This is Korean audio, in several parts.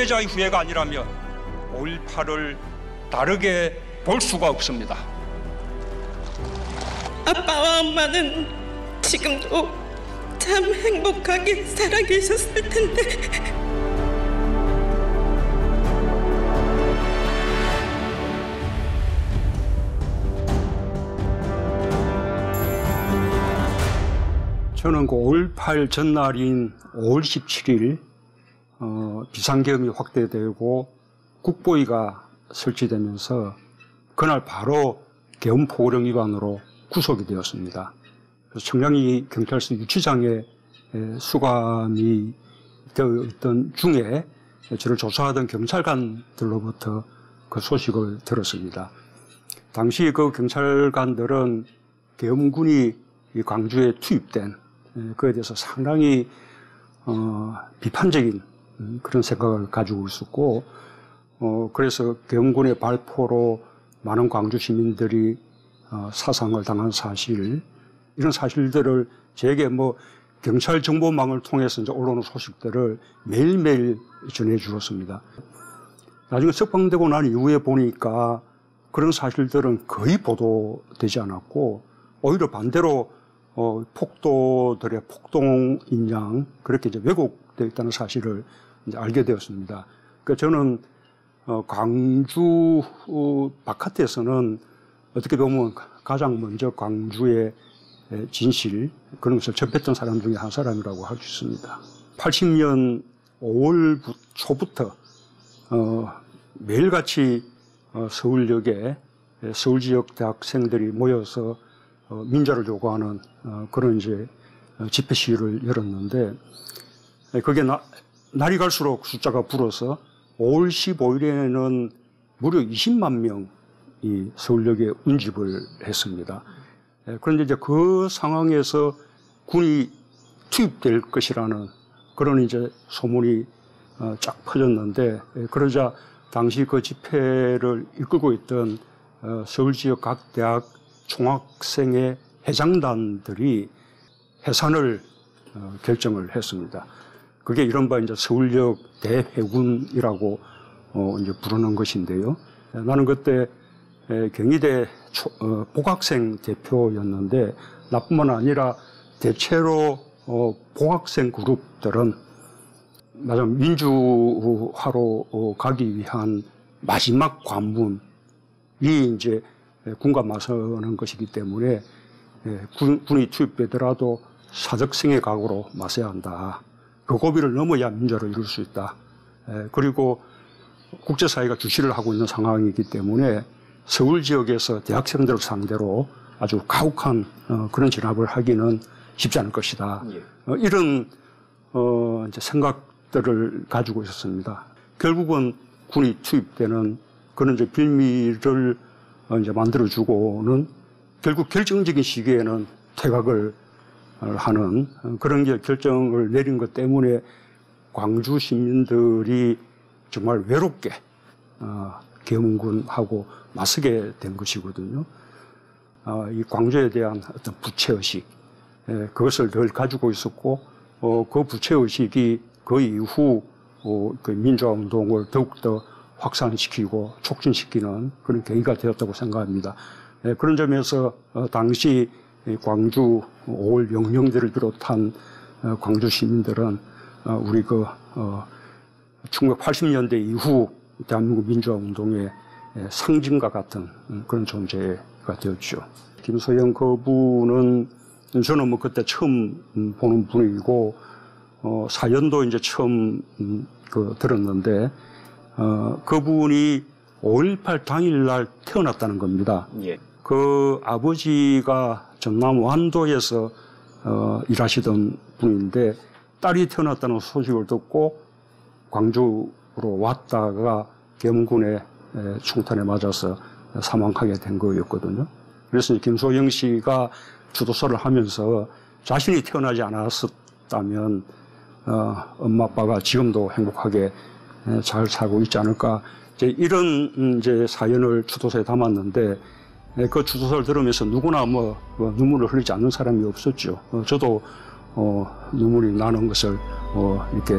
피해자의 후회가 아니라면 5.18을 다르게 볼 수가 없습니다. 아빠와 엄마는 지금도 참 행복하게 살아계셨을 텐데. 저는 그 5.18 전날인 5월 17일 비상계엄이 확대되고 국보위가 설치되면서 그날 바로 계엄 포고령 위반으로 구속이 되었습니다. 그래서 청량리 경찰서 유치장에 수감이 되었던 중에 저를 조사하던 경찰관들로부터 그 소식을 들었습니다. 당시 그 경찰관들은 계엄군이 광주에 투입된 그에 대해서 상당히 비판적인 그런 생각을 가지고 있었고, 그래서 계엄군의 발포로 많은 광주 시민들이 사상을 당한 사실, 이런 사실들을 제게 경찰 정보망을 통해서 이제 올라오는 소식들을 매일매일 전해주었습니다. 나중에 석방되고 난 이후에 보니까 그런 사실들은 거의 보도되지 않았고, 오히려 반대로 폭도들의 폭동인 양 그렇게 이제 왜곡되어 있다는 사실을 이제 알게 되었습니다. 그러니까 저는 광주 바깥에서는 어떻게 보면 가장 먼저 광주의 진실 그런 것을 접했던 사람 중에 한 사람이라고 할 수 있습니다. 80년 5월 초부터 매일같이 서울역에 서울 지역 대학생들이 모여서 민주화를 요구하는 그런 이제 집회 시위를 열었는데, 그게 날이 갈수록 숫자가 불어서 5월 15일에는 무려 20만 명이 서울역에 운집을 했습니다. 그런데 이제 그 상황에서 군이 투입될 것이라는 그런 이제 소문이 쫙 퍼졌는데, 그러자 당시 그 집회를 이끌고 있던 서울 지역 각 대학 총학생의 회장단들이 해산을 결정을 했습니다. 그게 이른바 이제 서울역 대회군이라고 이제 부르는 것인데요. 나는 그때 경희대 복학생 대표였는데, 나뿐만 아니라 대체로 복학생 그룹들은 민주화로 가기 위한 마지막 관문이 이제 군과 맞서는 것이기 때문에 군이 투입되더라도 사적생의 각오로 맞서야 한다. 그 고비를 넘어야 민주화를 이룰 수 있다. 그리고 국제사회가 주시를 하고 있는 상황이기 때문에 서울 지역에서 대학생들을 상대로 아주 가혹한 그런 진압을 하기는 쉽지 않을 것이다. 이런 이제 생각들을 가지고 있었습니다. 결국은 군이 투입되는 그런 이제 빌미를 이제 만들어주고는 결국 결정적인 시기에는 퇴각을 하는 그런 결정을 내린 것 때문에 광주 시민들이 정말 외롭게 계엄군하고 맞서게 된 것이거든요. 이 광주에 대한 어떤 부채의식, 그것을 늘 가지고 있었고, 그 부채의식이 그 이후 그 민주화운동을 더욱더 확산시키고 촉진시키는 그런 계기가 되었다고 생각합니다. 그런 점에서 당시 광주 5월 영령제를 비롯한 광주 시민들은 우리 1980년대 이후 대한민국 민주화운동의 상징과 같은 그런 존재가 되었죠. 김소영 그분은 저는 그때 처음 보는 분이고, 사연도 이제 처음 들었는데, 그분이 5.18 당일날 태어났다는 겁니다. 예. 그 아버지가 전남 완도에서 일하시던 분인데, 딸이 태어났다는 소식을 듣고 광주로 왔다가 계엄군의 총탄에 맞아서 사망하게 된 거였거든요. 그래서 김소영 씨가 주도서를 하면서 자신이 태어나지 않았었다면 엄마 아빠가 지금도 행복하게 잘 살고 있지 않을까, 이런 이제 사연을 주도서에 담았는데, 그 주도서를 들으면서 누구나 눈물을 흘리지 않는 사람이 없었죠. 저도 눈물이 나는 것을 이렇게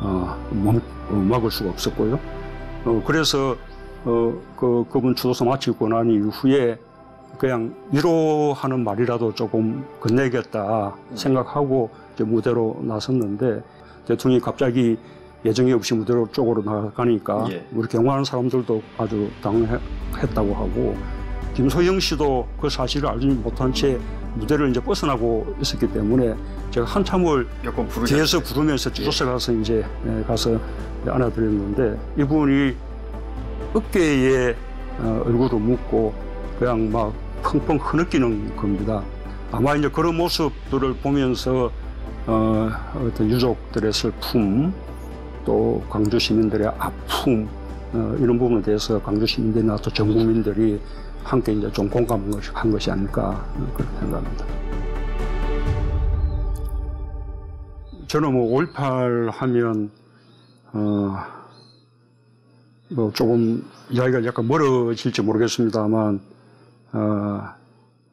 막을 수가 없었고요. 그래서 그분 추도소 마치고 난 이후에 그냥 위로하는 말이라도 조금 건네겠다 생각하고 이제 무대로 나섰는데 대통령이 갑자기 예정이 없이 무대로 쪽으로 나가니까 우리 경호하는 사람들도 아주 당황했다고 하고 김소영 씨도 그 사실을 알지 못한 채 무대를 이제 벗어나고 있었기 때문에 제가 한참을 뒤에서 부르면서 쫓아가서 이제 가서 안아드렸는데 이분이 어깨에 얼굴을 묻고 그냥 막 펑펑 흐느끼는 겁니다. 아마 이제 그런 모습들을 보면서 어떤 유족들의 슬픔 또 광주 시민들의 아픔 이런 부분에 대해서 광주 시민들이나 또 전 국민들이 함께 이제 좀 공감한 것이 아닐까 그렇게 생각합니다. 저는 뭐 5.18 하면 뭐 조금 이야기가 약간 멀어질지 모르겠습니다만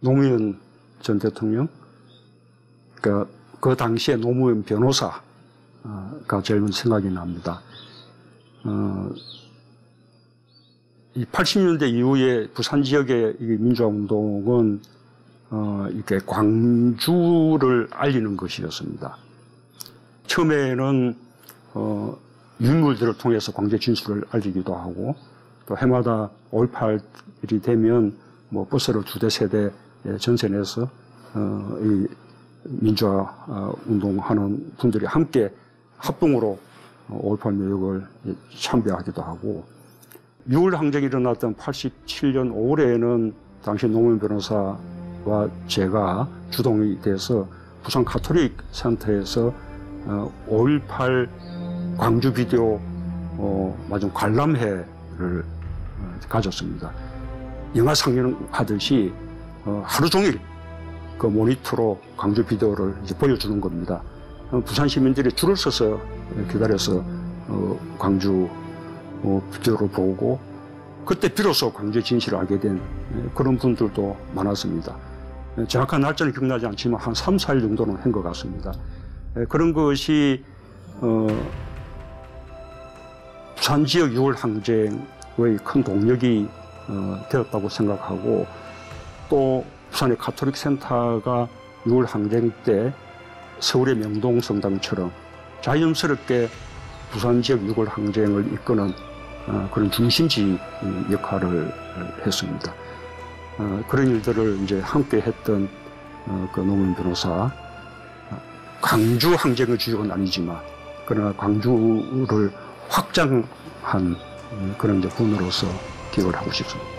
노무현 전 대통령 그러니까 그 당시에 노무현 변호사가 제일 먼저 생각이 납니다. 이 80년대 이후에 부산 지역의 이 민주화운동은 이렇게 광주를 알리는 것이었습니다. 처음에는 유물들을 통해서 광주의 진술을 알리기도 하고 또 해마다 5.18일이 되면 뭐 버스를 2대, 3대 전선에서 이 민주화 운동하는 분들이 함께 합동으로 5.18 묘역을 참배하기도 하고 6월 항쟁이 일어났던 87년 5월에는 당시 노무현 변호사와 제가 주동이 돼서 부산 가톨릭 센터에서 5.18 광주 비디오 마지막 관람회를 가졌습니다. 영화 상영하듯이 하루 종일 그 모니터로 광주 비디오를 이제 보여주는 겁니다. 부산 시민들이 줄을 서서 기다려서 광주 비디오를 보고 그때 비로소 광주의 진실을 알게 된 그런 분들도 많았습니다. 정확한 날짜는 기억나지 않지만 한 3, 4일 정도는 한 것 같습니다. 그런 것이 부산 지역 6월 항쟁의 큰 동력이 되었다고 생각하고 또 부산의 가톨릭 센터가 6월 항쟁 때 서울의 명동성당처럼 자연스럽게 부산 지역 6월 항쟁을 이끄는 그런 중심지 역할을 했습니다. 그런 일들을 이제 함께 했던 그 노무현 변호사, 광주 항쟁의 주역은 아니지만 그러나 광주를 확장한 그런 이제 분으로서 기억을 하고 싶습니다.